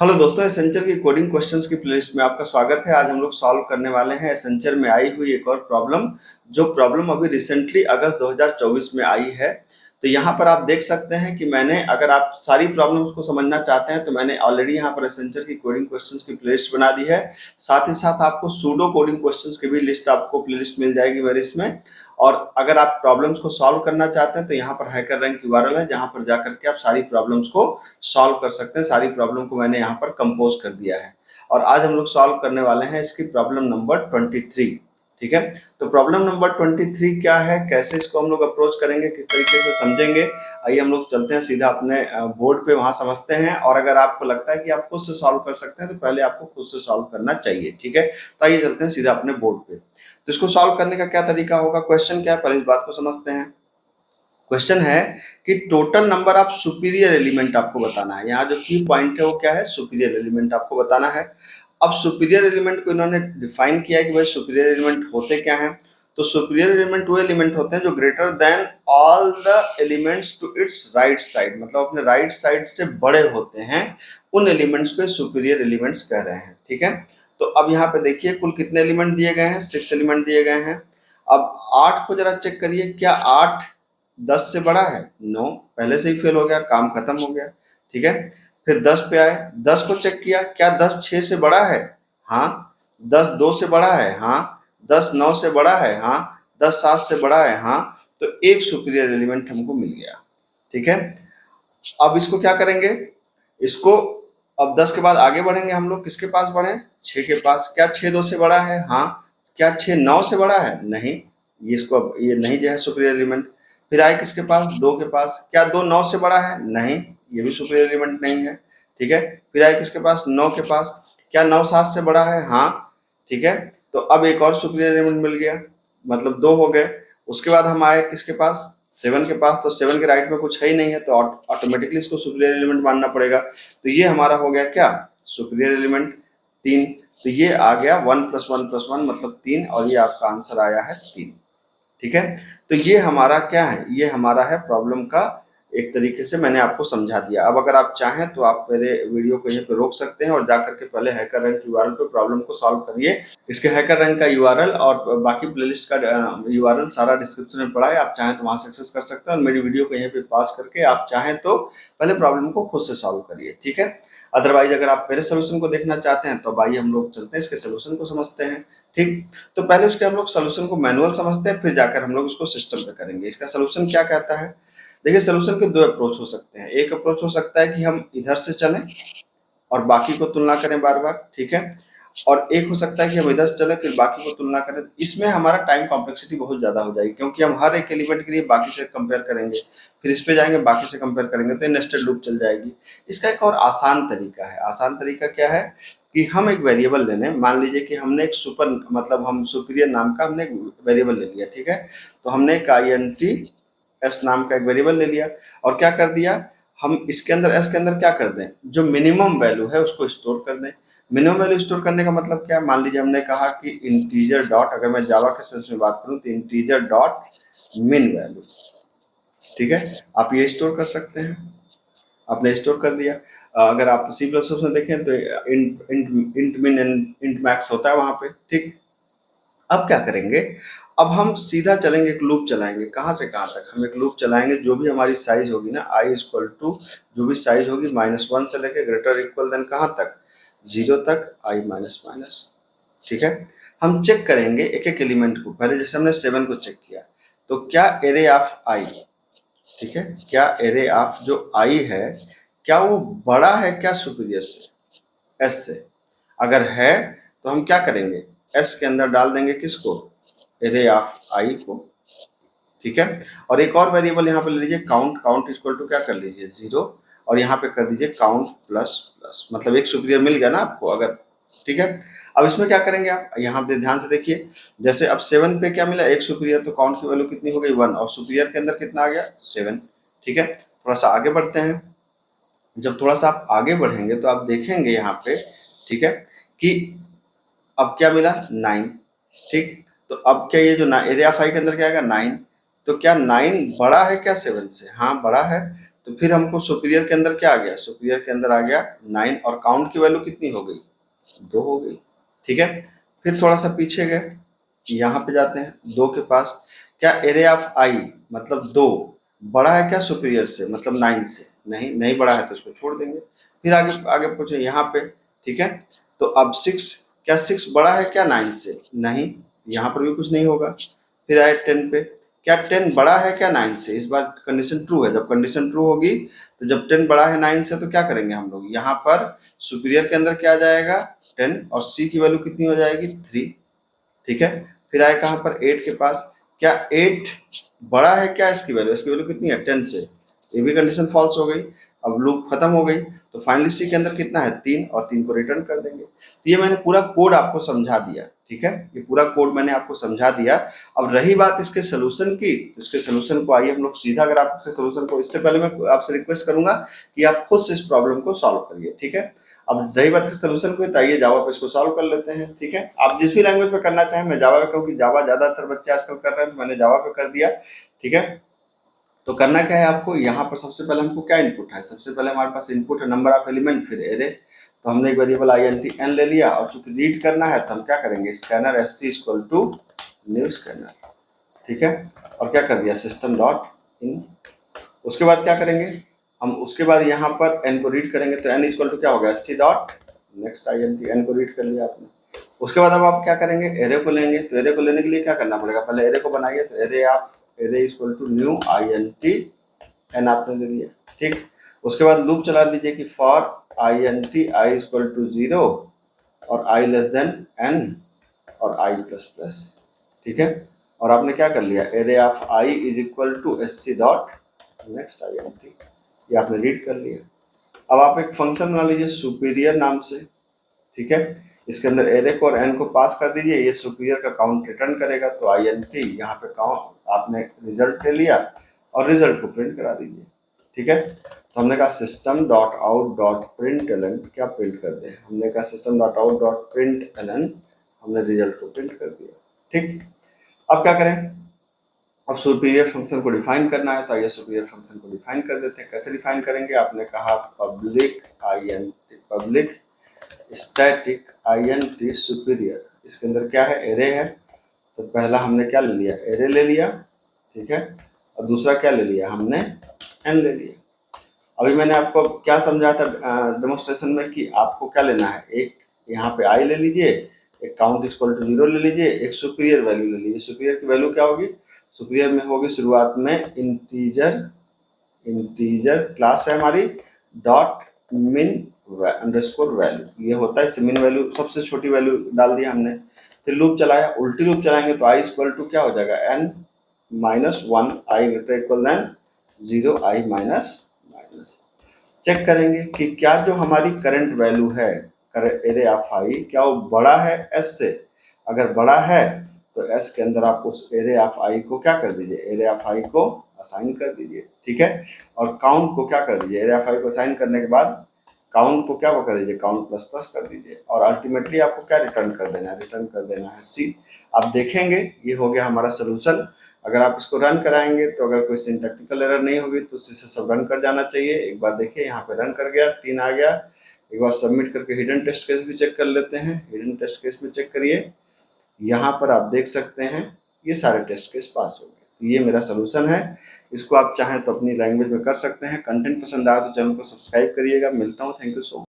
Hello दोस्तों, Accenture की coding questions की प्लेलिस्ट में आपका स्वागत है। आज हम लोग सॉल्व करने वाले हैं एसेंचर में आई हुई एक और प्रॉब्लम, जो प्रॉब्लम अभी रिसेंटली अगस्त 2024 में आई है। तो यहाँ पर आप देख सकते हैं कि मैंने, अगर आप सारी प्रॉब्लम्स को समझना चाहते हैं तो मैंने ऑलरेडी यहाँ पर एसेंचर की कोडिंग क्वेश्चंस की प्लेलिस्ट बना दी है। साथ ही साथ आपको सूडो कोडिंग क्वेश्चंस की भी लिस्ट, आपको प्लेलिस्ट मिल जाएगी मेरे इसमें। और अगर आप प्रॉब्लम्स को सॉल्व करना चाहते हैं तो यहाँ पर हैकर रैंक यूआरएल है, जहाँ पर जाकर के आप सारी प्रॉब्लम्स को सॉल्व कर सकते हैं। सारी प्रॉब्लम को मैंने यहाँ पर कंपोज कर दिया है और आज हम लोग सॉल्व करने वाले हैं इसकी प्रॉब्लम नंबर 23। ठीक है, तो प्रॉब्लम नंबर 23 क्या है, कैसे इसको हम लोग अप्रोच करेंगे, किस तरीके से समझेंगे, आइए हम लोग चलते हैं सीधा अपने बोर्ड पे, वहां समझते हैं। और अगर आपको लगता है कि आप खुद से सॉल्व कर सकते हैं तो पहले आपको खुद से सॉल्व करना चाहिए। ठीक है, तो आइए चलते हैं सीधा अपने बोर्ड पे। तो इसको सॉल्व करने का क्या तरीका होगा, क्वेश्चन क्या है, पहले इस बात को समझते हैं। क्वेश्चन है कि total number of superior element आपको बताना है। यहाँ जो की पॉइंट है वो क्या है, सुपीरियर एलिमेंट आपको बताना है। अब सुपीरियर एलिमेंट को इन्होंने डिफाइन किया है कि भाई सुपीरियर एलिमेंट होते क्या हैं। तो सुपीरियर एलिमेंट वो एलिमेंट होते हैं जो greater than all the elements to its right side, मतलब अपने राइट साइड से बड़े होते हैं। उन एलिमेंट्स को सुपीरियर एलिमेंट्स कह रहे हैं। ठीक है, तो अब यहाँ पे देखिए कुल कितने एलिमेंट दिए गए हैं, 6 एलिमेंट दिए गए हैं। अब 8 को जरा चेक करिए, क्या 8 10 से बड़ा है? नो, पहले से ही फेल हो गया, काम खत्म हो गया। ठीक है, फिर 10 पे आए, 10 को चेक किया, क्या 10 6 से बड़ा है? हाँ। 10 2 से बड़ा है? हाँ। 10 9 से बड़ा है? हाँ। 10 7 से बड़ा है? हाँ। तो एक सुपीरियर एलिमेंट हमको मिल गया। ठीक है, अब इसको क्या करेंगे, इसको अब 10 के बाद आगे बढ़ेंगे हम लोग, किसके पास बढ़े, 6 के पास। क्या 6 2 से बड़ा है? हाँ। क्या 6 9 से बड़ा है? नहीं, ये इसको अब ये नहीं जो है सुपीरियर एलिमेंट। फिर आए किसके पास, 2 के पास। क्या 2 9 से बड़ा है? नहीं, ये भी सुपीरियर एलिमेंट नहीं है। ठीक है, फिर आए किसके पास, 9 के पास। क्या 9 7 से बड़ा है? हाँ। ठीक है, तो अब एक और सुपीरियर एलिमेंट मिल गया, मतलब 2 हो गए। उसके बाद हम आए किसके पास, 7 के पास। तो 7 के राइट में कुछ है ही नहीं है, तो ऑटोमेटिकली इसको सुपीरियर एलिमेंट मानना पड़ेगा। तो ये हमारा हो गया क्या, सुपीरियर एलिमेंट 3। तो ये आ गया 1 + 1 + 1 मतलब 3, और ये आपका आंसर आया है 3। ठीक है, तो ये हमारा क्या है, ये हमारा है प्रॉब्लम का एक तरीके से मैंने आपको समझा दिया। अब अगर आप चाहें तो आप मेरे वीडियो को यहीं पे रोक सकते हैं और जाकर के पहले हैकर रैंक यूआरएल पे प्रॉब्लम को सॉल्व करिए। इसके हैकर रैंक का यूआरएल और बाकी प्लेलिस्ट का यूआरएल सारा डिस्क्रिप्शन में पड़ा है, आप चाहें तो वहां से एक्सेस कर सकते हैं। और मेरी वीडियो को यहीं पे पॉज करके आप चाहें तो पहले प्रॉब्लम को खुद से सॉल्व करिए। ठीक है, अदरवाइज अगर आप मेरे सोल्यूशन को देखना चाहते हैं तो आइए हम लोग चलते हैं इसके सोल्यूशन को समझते हैं। ठीक, तो पहले उसके हम लोग सोल्यूशन को मैनुअल समझते हैं, फिर जाकर हम लोग उसको सिस्टम पे करेंगे। इसका सोल्यूशन क्या कहता है, देखिए सोल्यूशन के 2 अप्रोच हो सकते हैं। एक अप्रोच हो सकता है कि हम इधर से चलें और बाकी को तुलना करें बार बार। ठीक है, और एक हो सकता है कि हम इधर से चले फिर बाकी को तुलना करें। इसमें हमारा टाइम कॉम्प्लेक्सिटी बहुत ज्यादा हो जाएगी, क्योंकि हम हर एक एलिमेंट के लिए बाकी से कंपेयर करेंगे, फिर इस पे जाएंगे बाकी से कंपेयर करेंगे, तो नेस्टेड लूप चल जाएगी। इसका एक और आसान तरीका है। आसान तरीका क्या है कि हम एक वेरिएबल ले लें। मान लीजिए कि हमने एक सुपर, मतलब हम सुपीरियर नाम का हमने एक वेरिएबल ले लिया। ठीक है, तो हमने एक int s नाम का एक वेरिएबल ले लिया और क्या कर दिया, हम इसके अंदर s के अंदर क्या कर दें, जो मिनिमम वैल्यू है उसको स्टोर कर दें। मिनिमम वैल्यू स्टोर करने का मतलब क्या है, मान लीजिए हमने कहा कि इंटीजर डॉट, अगर मैं जावा के सेंस में बात करूं तो इंटीजर डॉट मिन वैल्यू। ठीक है, आप ये स्टोर कर सकते हैं, आपने स्टोर कर दिया। अगर आप सी प्लस प्लस में देखें तो इंट इंट इंट मिन इंट मैक्स होता है वहां पे। ठीक, अब क्या करेंगे, अब हम सीधा चलेंगे, एक लूप चलाएंगे। कहाँ से कहाँ तक, हम एक लूप चलाएंगे, जो भी हमारी साइज होगी ना, i इक्वल टू जो भी साइज होगी -1 से लेके ग्रेटर इक्वल देन कहाँ तक, 0 तक, i माइनस माइनस। ठीक है, हम चेक करेंगे एक एक एलिमेंट को। पहले जैसे हमने 7 को चेक किया, तो क्या एरे ऑफ i, ठीक है, क्या एरे ऑफ जो i है, क्या वो बड़ा है क्या सुपीरियर से, s से? अगर है तो हम क्या करेंगे, s के अंदर डाल देंगे किसको, एरे ऑफ i को। ठीक है, और एक और वेरिएबल यहाँ पे ले लीजिए काउंट। काउंट इक्वल टू क्या कर लीजिए 0, और यहाँ पे कर दीजिए काउंट प्लस प्लस, मतलब एक सुपीरियर मिल गया ना आपको अगर। ठीक है, अब इसमें क्या करेंगे आप, यहाँ पे ध्यान से देखिए, जैसे अब 7 पे क्या मिला, एक सुपीरियर, तो काउंट की वैल्यू कितनी हो गई 1, और सुपीरियर के अंदर कितना आ गया 7। ठीक है, थोड़ा सा आगे बढ़ते हैं। जब थोड़ा सा आप आगे बढ़ेंगे तो आप देखेंगे यहाँ पे, ठीक है, कि अब क्या मिला 9। ठीक, तो अब क्या ये जो एरिया 5 के अंदर क्या आएगा 9, तो क्या 9 बड़ा है क्या 7 से, हाँ बड़ा है। तो फिर हमको सुपीरियर के अंदर क्या आ गया, सुपीरियर के अंदर आ गया 9 और काउंट की वैल्यू कितनी हो गई, 2 हो गई। ठीक है, फिर थोड़ा सा पीछे गए, यहाँ पे जाते हैं 2 के पास, क्या एरे ऑफ आई मतलब 2 बड़ा है क्या सुपीरियर से, मतलब 9 से, नहीं नहीं बड़ा है तो इसको छोड़ देंगे। फिर आगे आगे पूछे यहाँ पे, ठीक है, तो अब 6, क्या 6 बड़ा है क्या 9 से, नहीं, यहाँ पर भी कुछ नहीं होगा। फिर आए 10 पे, क्या 10 बड़ा है क्या 9 से, इस बार कंडीशन ट्रू है, जब कंडीशन ट्रू होगी तो जब 10 बड़ा है 9 से तो क्या करेंगे हम लोग, यहाँ पर सुपीरियर के अंदर क्या आ जाएगा 10 और सी की वैल्यू कितनी हो जाएगी 3। ठीक है, फिर आए कहाँ पर 8 के पास, क्या 8 बड़ा है क्या इसकी वैल्यू, इसकी वैल्यू कितनी है 10 से, ये भी कंडीशन फॉल्स हो गई। अब लूप खत्म हो गई, तो फाइनली सी के अंदर कितना है 3 और 3 को रिटर्न कर देंगे। तो ये मैंने पूरा कोड आपको समझा दिया। ठीक है, ये पूरा कोड मैंने आपको समझा दिया। अब रही बात इसके सोल्यूशन की, तो इसके सोल्यूशन को आइए हम लोग सीधा, अगर आप इसके सोल्यूशन को, इससे पहले मैं आपसे रिक्वेस्ट करूंगा कि आप खुद से इस प्रॉब्लम को सॉल्व करिए। ठीक है, अब रही बात इसके सोल्यूशन को, तो आइए जावा पे इसको सॉल्व कर लेते हैं। ठीक है, आप जिस भी लैंग्वेज पे करना चाहें, मैं जावा पे, क्योंकि जावा ज्यादातर बच्चे आजकल कर रहे हैं तो मैंने जावा पे कर दिया। ठीक है, तो करना क्या है आपको, यहाँ पर सबसे पहले हमको क्या इनपुट है, सबसे पहले हमारे पास इनपुट है नंबर ऑफ एलिमेंट, फिर एरे। तो हमने एक वेरिएबल इंट n ले लिया, और चूंकि रीड करना है तो हम क्या करेंगे, scanner sc equal to new scanner. ठीक है, और क्या कर दिया सिस्टम डॉट इन। उसके बाद क्या करेंगे हम, उसके बाद यहाँ पर n को रीड करेंगे, तो n इक्वल टू क्या होगा sc dot next int, n को रीड कर लिया आपने। उसके बाद अब आप क्या करेंगे, एरे को लेंगे, तो एरे को लेने के लिए क्या करना पड़ेगा, पहले एरे को बनाइए, तो array equal to new int n आपने ले लिया। ठीक, उसके बाद लूप चला दीजिए कि for int i equal to 0 और i लेस देन n और i प्लस प्लस। ठीक है, और आपने क्या कर लिया, array of i is equal to sc dot next int, ये आपने रीड कर लिया। अब आप एक फंक्शन बना लीजिए सुपीरियर नाम से। ठीक है, इसके अंदर एरे को और n को पास कर दीजिए, ये सुपीरियर का काउंट रिटर्न करेगा, तो int यहाँ पे काउंट आपने रिजल्ट ले लिया और रिजल्ट को प्रिंट करा दीजिए। ठीक है, तो हमने कहा system dot out dot println, क्या प्रिंट कर दे, हमने कहा system dot out dot println, हमने रिजल्ट को प्रिंट कर दिया। ठीक, अब क्या करें, अब सुपीरियर फंक्शन को डिफाइन करना है, तो आइए सुपीरियर फंक्शन को डिफाइन कर देते हैं। कैसे डिफाइन करेंगे, आपने कहा पब्लिक स्टैटिक int सुपीरियर, इसके अंदर क्या है एरे है, तो पहला हमने क्या ले लिया, एरे ले लिया। ठीक है, और दूसरा क्या ले लिया हमने, n ले लिया। अभी मैंने आपको क्या समझा था डेमोन्स्ट्रेशन में, कि आपको क्या लेना है, एक यहाँ पे i ले लीजिए, एक काउंट इक्वल टू 0 ले लीजिए, एक सुपीरियर वैल्यू ले लीजिए। सुपीरियर की वैल्यू क्या होगी, सुपीरियर में होगी शुरुआत में इंटीजर क्लास है हमारी, डॉट मिन अंडरस्कोर वैल्यू, ये होता है मिन वैल्यू, सबसे छोटी वैल्यू डाल दिया हमने। फिर लूप चलाया, उल्टी लूप चलाएंगे तो i इक्वल टू क्या हो जाएगा, n minus 1 i greater equal than 0 i minus minus. Check करेंगे कि क्या जो हमारी करंट वैल्यू है एरे ऑफ i, क्या वो बड़ा है s से, अगर बड़ा है तो s के अंदर आप उस एरे ऑफ i को क्या कर दीजिए, एरे ऑफ i को असाइन कर दीजिए। ठीक है, और काउंट को क्या कर दीजिए, एरे ऑफ i को असाइन करने के बाद काउंट को क्या कर दीजिए, काउंट प्लस प्लस कर दीजिए, और अल्टीमेटली आपको क्या रिटर्न कर देना है, रिटर्न कर देना है सी। आप देखेंगे ये हो गया हमारा सोल्यूशन। अगर आप इसको रन कराएंगे तो अगर कोई सिंटैक्टिकल एरर नहीं होगी तो उसी से सब रन कर जाना चाहिए। एक बार देखिए यहाँ पे रन कर गया, 3 आ गया। एक बार सबमिट करके हिडन टेस्ट केस भी चेक कर लेते हैं, हिडन टेस्ट केस में चेक करिए, यहाँ पर आप देख सकते हैं ये सारे टेस्ट केस पास हो गए। तो ये मेरा सोल्यूशन है, इसको आप चाहें तो अपनी लैंग्वेज में कर सकते हैं। कंटेंट पसंद आया तो चैनल को सब्सक्राइब करिएगा। मिलता हूँ, थैंक यू सो मच।